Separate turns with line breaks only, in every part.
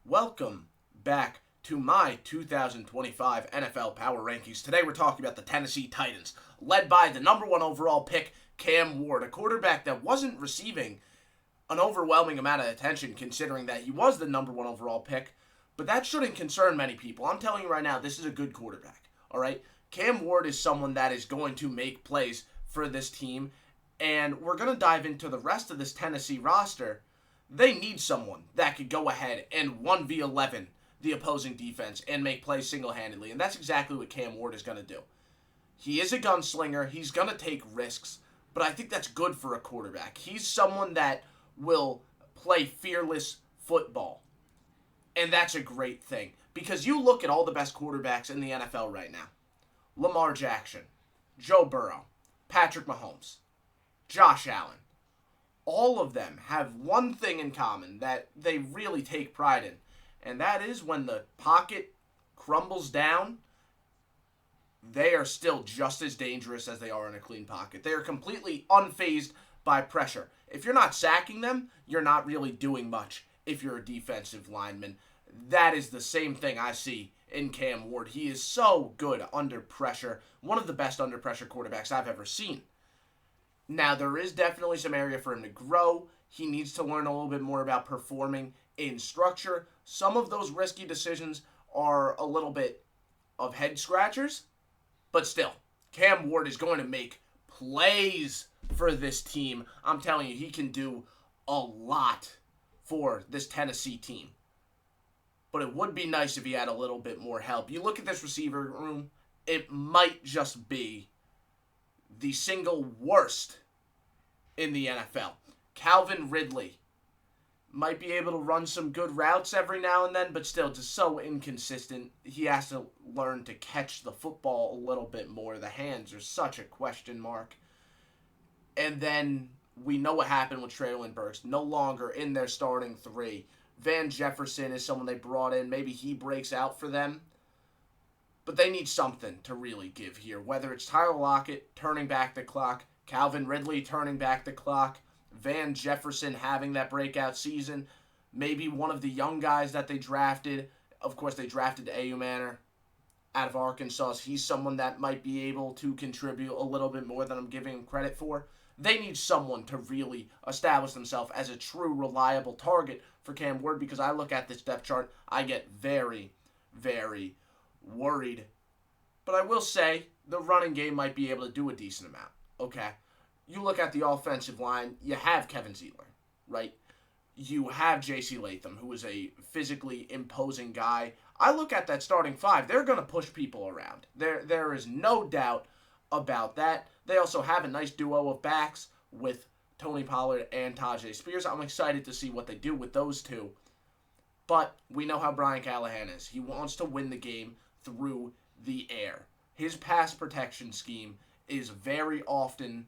Welcome back to my 2025 NFL Power Rankings. Today we're talking about the Tennessee Titans, led by the number one overall pick, Cam Ward, a quarterback that wasn't receiving an overwhelming amount of attention considering that he was the number one overall pick, but that shouldn't concern many people. I'm telling you right now, this is a good quarterback, all right? Cam Ward is someone that is going to make plays for this team, and we're going to dive into the rest of this Tennessee roster. They need someone that could go ahead and 1v11 the opposing defense and make plays single-handedly, and that's exactly what Cam Ward is going to do. He is a gunslinger. He's going to take risks, but I think that's good for a quarterback. He's someone that will play fearless football, and that's a great thing because you look at all the best quarterbacks in the NFL right now. Lamar Jackson, Joe Burrow, Patrick Mahomes, Josh Allen. All of them have one thing in common that they really take pride in, and that is when the pocket crumbles down, they are still just as dangerous as they are in a clean pocket. They are completely unfazed by pressure. If you're not sacking them, you're not really doing much if you're a defensive lineman. That is the same thing I see in Cam Ward. He is so good under pressure, one of the best under pressure quarterbacks I've ever seen. Now, there is definitely some area for him to grow. He needs to learn a little bit more about performing in structure. Some of those risky decisions are a little bit of head scratchers, but still, Cam Ward is going to make plays for this team. I'm telling you, he can do a lot for this Tennessee team. But it would be nice if he had a little bit more help. You look at this receiver room, it might just be the single worst in the NFL. Calvin Ridley might be able to run some good routes every now and then, but still just so inconsistent. He has to learn to catch the football a little bit more. The hands are such a question mark. And then we know what happened with Treylon Burks. No longer in their starting three. Van Jefferson is someone they brought in. Maybe he breaks out for them. But they need something to really give here. Whether it's Tyler Lockett turning back the clock, Calvin Ridley turning back the clock, Van Jefferson having that breakout season, maybe one of the young guys that they drafted. Of course, they drafted Ayumanner out of Arkansas. He's someone that might be able to contribute a little bit more than I'm giving him credit for. They need someone to really establish themselves as a true, reliable target for Cam Ward because I look at this depth chart, I get very, very worried. But I will say the running game might be able to do a decent amount. Okay. You look at the offensive line, you have Kevin Zeitler, right? You have J.C. Latham, who is a physically imposing guy. I look at that starting five, they're going to push people around. There is no doubt about that. They also have a nice duo of backs with Tony Pollard and Tyjae Spears. I'm excited to see what they do with those two. But we know how Brian Callahan is. He wants to win the game through the air. His pass protection scheme is very often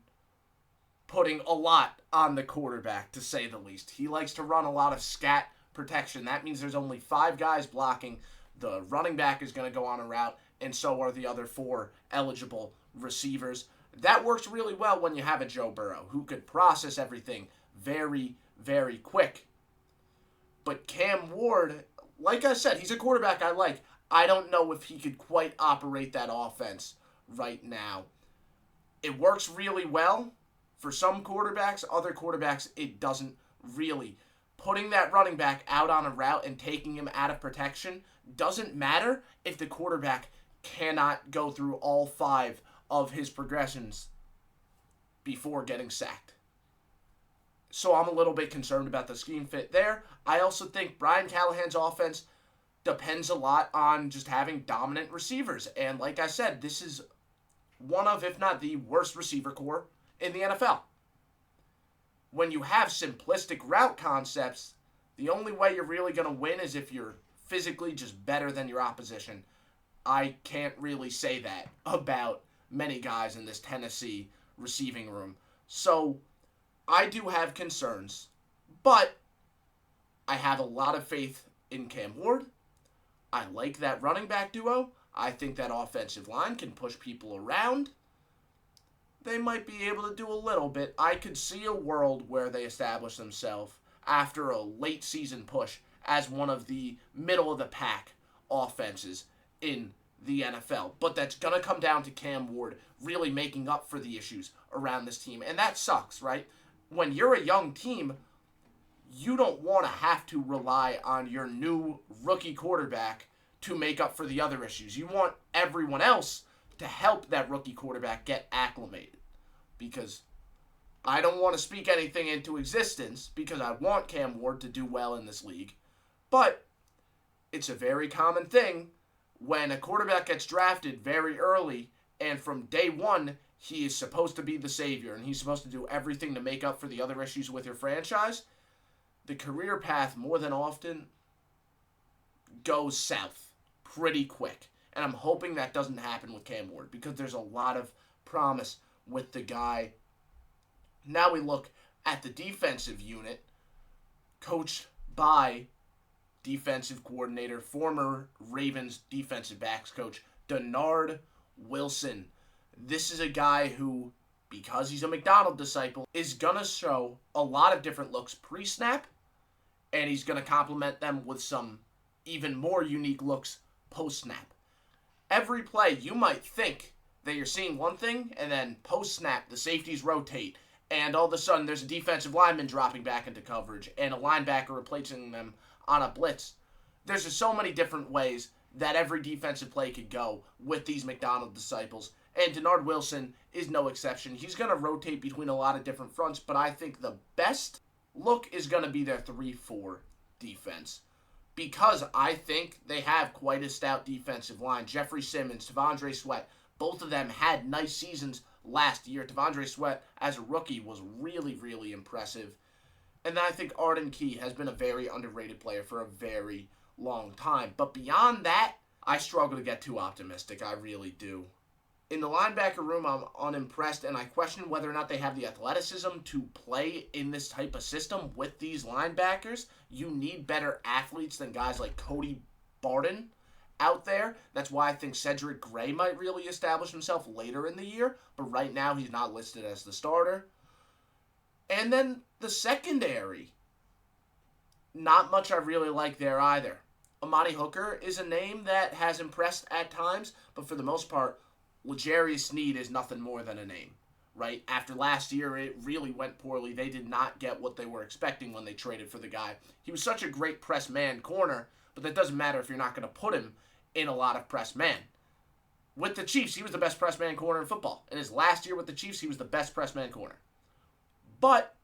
putting a lot on the quarterback, to say the least. He likes to run a lot of scat protection. That means there's only 5 guys blocking. The running back is going to go on a route, and so are the other 4 eligible receivers. That works really well when you have a Joe Burrow who could process everything very, very quick. But Cam Ward, like I said, he's a quarterback I like. I don't know if he could quite operate that offense right now. It works really well for some quarterbacks. Other quarterbacks, it doesn't really. Putting that running back out on a route and taking him out of protection doesn't matter if the quarterback cannot go through all 5 of his progressions before getting sacked. So I'm a little bit concerned about the scheme fit there. I also think Brian Callahan's offense depends a lot on just having dominant receivers. And like I said, this is one of, if not the worst receiver core in the NFL. When you have simplistic route concepts, the only way you're really going to win is if you're physically just better than your opposition. I can't really say that about many guys in this Tennessee receiving room. So I do have concerns, but I have a lot of faith in Cam Ward. I like that running back duo. I think that offensive line can push people around. They might be able to do a little bit. I could see a world where they establish themselves after a late season push as one of the middle of the pack offenses in the NFL. But that's going to come down to Cam Ward really making up for the issues around this team. And that sucks, right? When you're a young team, you don't want to have to rely on your new rookie quarterback to make up for the other issues. You want everyone else to help that rookie quarterback get acclimated. Because I don't want to speak anything into existence because I want Cam Ward to do well in this league. But it's a very common thing when a quarterback gets drafted very early and from day one he is supposed to be the savior and he's supposed to do everything to make up for the other issues with your franchise. The career path more than often goes south pretty quick. And I'm hoping that doesn't happen with Cam Ward because there's a lot of promise with the guy. Now we look at the defensive unit, coached by defensive coordinator, former Ravens defensive backs coach, Dennard Wilson. This is a guy who, because he's a McDonald disciple, is going to show a lot of different looks pre-snap, and he's going to complement them with some even more unique looks post-snap. Every play, you might think that you're seeing one thing, and then post-snap, the safeties rotate, and all of a sudden there's a defensive lineman dropping back into coverage, and a linebacker replacing them on a blitz. There's just so many different ways that every defensive play could go with these McDonald disciples, and Dennard Wilson is no exception. He's going to rotate between a lot of different fronts, but I think the best look is going to be their 3-4 defense, because I think they have quite a stout defensive line. Jeffrey Simmons, T'Vondre Sweat, both of them had nice seasons last year. T'Vondre Sweat, as a rookie, was really, really impressive. And then I think Arden Key has been a very underrated player for a very long time. But beyond that, I struggle to get too optimistic. I really do. In the linebacker room, I'm unimpressed, and I question whether or not they have the athleticism to play in this type of system with these linebackers. You need better athletes than guys like Cody Barton out there. That's why I think Cedric Gray might really establish himself later in the year, but right now he's not listed as the starter. And then the secondary, not much I really like there either. Amani Hooker is a name that has impressed at times, but for the most part, L'Jarius Sneed is nothing more than a name, right? After last year, it really went poorly. They did not get what they were expecting when they traded for the guy. He was such a great press man corner, but that doesn't matter if you're not going to put him in a lot of press man. With the Chiefs, he was the best press man corner in football. In his last year with the Chiefs, he was the best press man corner. But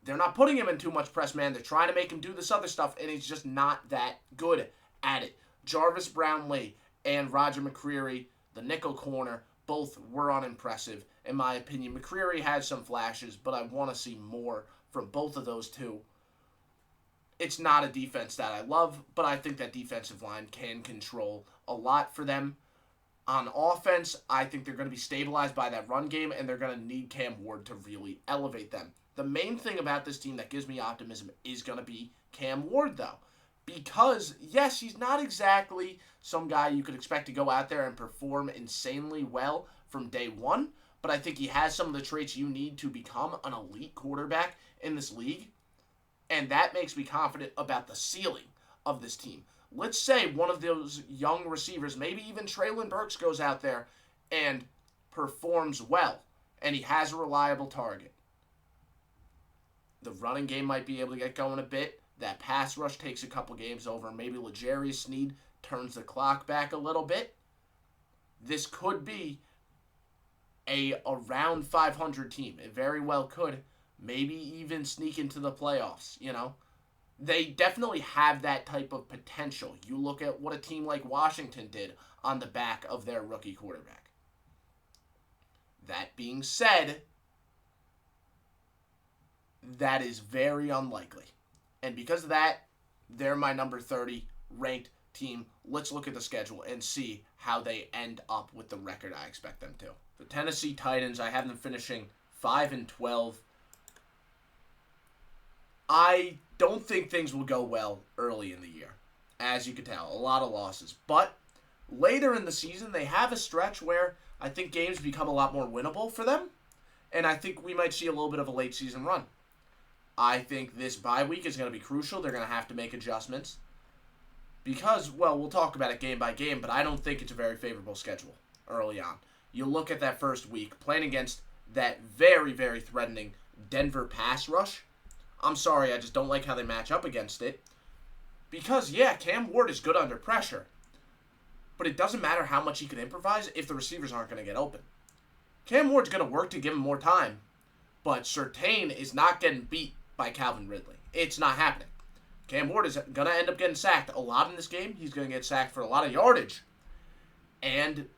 they're not putting him in too much press man. They're trying to make him do this other stuff, and he's just not that good at it. Jarvis Brownlee and Roger McCreary, the nickel corner, both were unimpressive. In my opinion, McCreary had some flashes, but I want to see more from both of those two. It's not a defense that I love, but I think that defensive line can control a lot for them. On offense, I think they're going to be stabilized by that run game, and they're going to need Cam Ward to really elevate them. The main thing about this team that gives me optimism is going to be Cam Ward, though. Because, yes, he's not exactly some guy you could expect to go out there and perform insanely well from day one, but I think he has some of the traits you need to become an elite quarterback in this league, and that makes me confident about the ceiling of this team. Let's say one of those young receivers, maybe even Treylon Burks, goes out there and performs well, and he has a reliable target. The running game might be able to get going a bit. That pass rush takes a couple games over. Maybe L'Jarius Sneed turns the clock back a little bit. This could be a around 500 team. It very well could. Maybe even sneak into the playoffs, you know. They definitely have that type of potential. You look at what a team like Washington did on the back of their rookie quarterback. That being said, that is very unlikely. And because of that, they're my number 30 ranked team. Let's look at the schedule and see how they end up with the record I expect them to. The Tennessee Titans, I have them finishing 5-12. I don't think things will go well early in the year. As you can tell, a lot of losses. But later in the season, they have a stretch where I think games become a lot more winnable for them. And I think we might see a little bit of a late season run. I think this bye week is going to be crucial. They're going to have to make adjustments because, well, we'll talk about it game by game, but I don't think it's a very favorable schedule early on. You look at that first week, playing against that very, very threatening Denver pass rush. I'm sorry, I just don't like how they match up against it. Because, yeah, Cam Ward is good under pressure. But it doesn't matter how much he can improvise if the receivers aren't going to get open. Cam Ward's going to work to give him more time. But Surtain is not getting beat by Calvin Ridley. It's not happening. Cam Ward is going to end up getting sacked a lot in this game. He's going to get sacked for a lot of yardage. And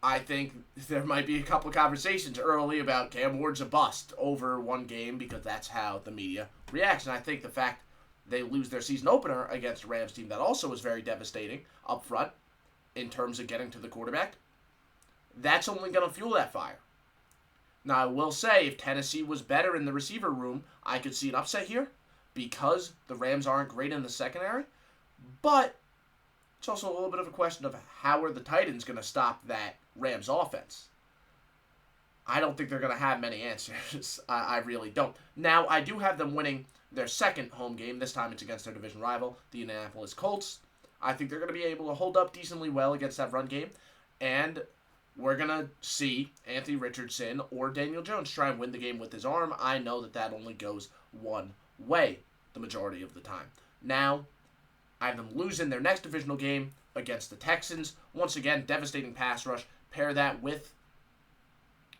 I think there might be a couple of conversations early about Cam Ward's a bust over one game because that's how the media reacts. And I think the fact they lose their season opener against a Rams team that also was very devastating up front in terms of getting to the quarterback, that's only going to fuel that fire. Now, I will say, if Tennessee was better in the receiver room, I could see an upset here because the Rams aren't great in the secondary. But it's also a little bit of a question of how are the Titans going to stop that Rams offense? I don't think they're going to have many answers. I really don't. Now, I do have them winning their second home game. This time it's against their division rival, the Indianapolis Colts. I think they're going to be able to hold up decently well against that run game. And we're going to see Anthony Richardson or Daniel Jones try and win the game with his arm. I know that only goes one way the majority of the time. Now, I have them losing their next divisional game against the Texans. Once again, devastating pass rush. Pair that with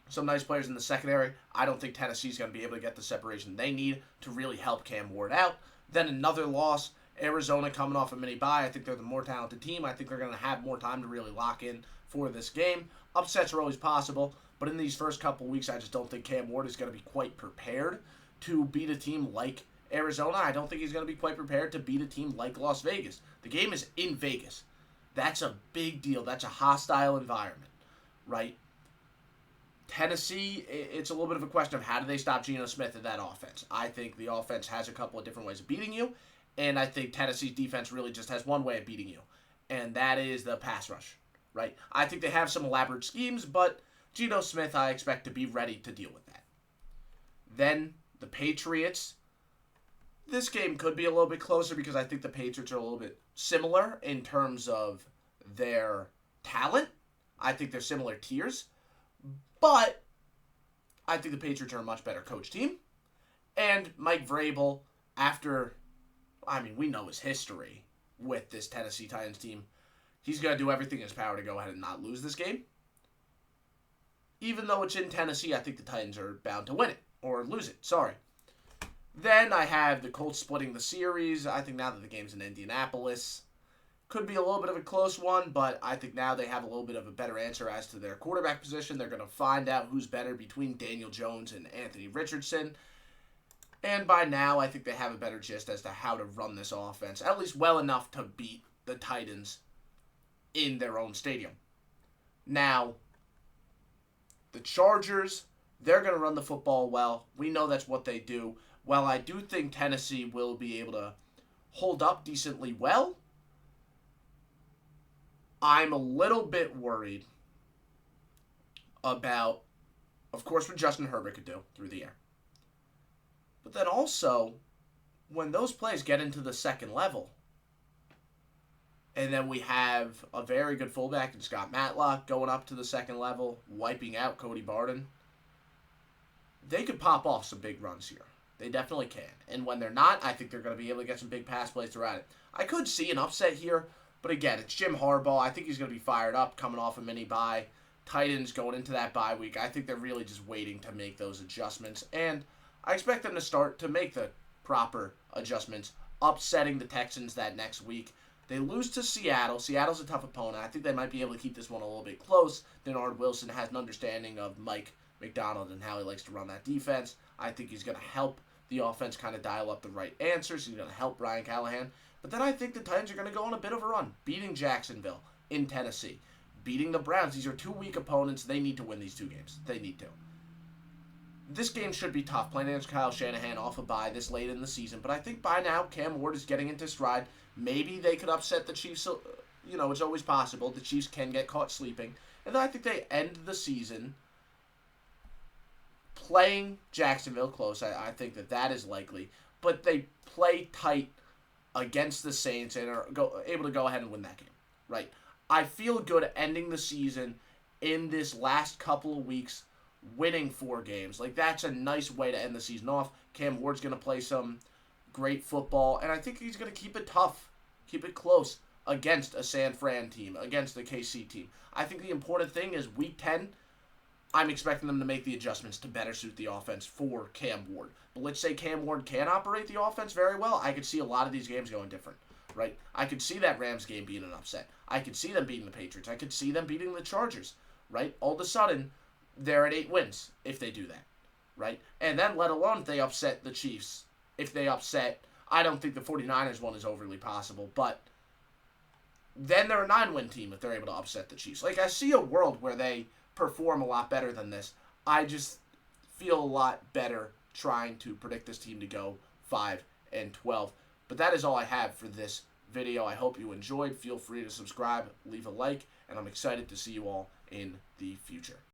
some nice players in the secondary. I don't think Tennessee's going to be able to get the separation they need to really help Cam Ward out. Then another loss. Arizona coming off a mini bye. I think they're the more talented team. I think they're going to have more time to really lock in for this game. Upsets are always possible, but in these first couple weeks, I just don't think Cam Ward is going to be quite prepared to beat a team like Arizona. I don't think he's going to be quite prepared to beat a team like Las Vegas. The game is in Vegas. That's a big deal. That's a hostile environment, right? Tennessee, it's a little bit of a question of how do they stop Geno Smith in that offense. I think the offense has a couple of different ways of beating you, and I think Tennessee's defense really just has one way of beating you, and that is the pass rush, right? I think they have some elaborate schemes, but Geno Smith, I expect to be ready to deal with that. Then the Patriots. This game could be a little bit closer because I think the Patriots are a little bit similar in terms of their talent. I think they're similar tiers. But I think the Patriots are a much better coach team. And Mike Vrabel, we know his history with this Tennessee Titans team. He's going to do everything in his power to go ahead and not lose this game. Even though it's in Tennessee, I think the Titans are bound to win it. Or lose it, sorry. Then I have the Colts splitting the series. I think now that the game's in Indianapolis, could be a little bit of a close one, but I think now they have a little bit of a better answer as to their quarterback position. They're going to find out who's better between Daniel Jones and Anthony Richardson. And by now, I think they have a better gist as to how to run this offense, at least well enough to beat the Titans in their own stadium. Now, the Chargers, they're going to run the football well. We know that's what they do. While I do think Tennessee will be able to hold up decently well, I'm a little bit worried about, of course, what Justin Herbert could do through the air. But then also, when those plays get into the second level, and then we have a very good fullback in Scott Matlock going up to the second level, wiping out Cody Barton, they could pop off some big runs here. They definitely can. And when they're not, I think they're going to be able to get some big pass plays throughout it. I could see an upset here, but again, it's Jim Harbaugh. I think he's going to be fired up coming off a mini bye. Titans going into that bye week. I think they're really just waiting to make those adjustments. And I expect them to start to make the proper adjustments, upsetting the Texans that next week. They lose to Seattle. Seattle's a tough opponent. I think they might be able to keep this one a little bit close. Denard Wilson has an understanding of Mike McDonald and how he likes to run that defense. I think he's going to help the offense kind of dial up the right answers. He's going to help Brian Callahan. But then I think the Titans are going to go on a bit of a run, beating Jacksonville in Tennessee, beating the Browns. These are two weak opponents. They need to win these two games. They need to. This game should be tough, playing against Kyle Shanahan off a bye this late in the season. But I think by now, Cam Ward is getting into stride. Maybe they could upset the Chiefs. It's always possible. The Chiefs can get caught sleeping. And then I think they end the season playing Jacksonville close. I think that is likely. But they play tight against the Saints and are able to go ahead and win that game, right? I feel good ending the season in this last couple of weeks, winning 4 games. Like, that's a nice way to end the season off. Cam Ward's going to play some great football, and I think he's going to keep it tough, keep it close against a San Fran team, against the KC team. I think the important thing is week 10, I'm expecting them to make the adjustments to better suit the offense for Cam Ward. But let's say Cam Ward can operate the offense very well. I could see a lot of these games going different, right? I could see that Rams game being an upset. I could see them beating the Patriots. I could see them beating the Chargers, right? All of a sudden, they're at 8 wins if they do that, right? And then let alone if they upset the Chiefs. If they upset, I don't think the 49ers one is overly possible, but then they're a 9-win team if they're able to upset the Chiefs. Like, I see a world where they perform a lot better than this. I just feel a lot better trying to predict this team to go 5-12. But that is all I have for this video. I hope you enjoyed. Feel free to subscribe, leave a like, and I'm excited to see you all in the future.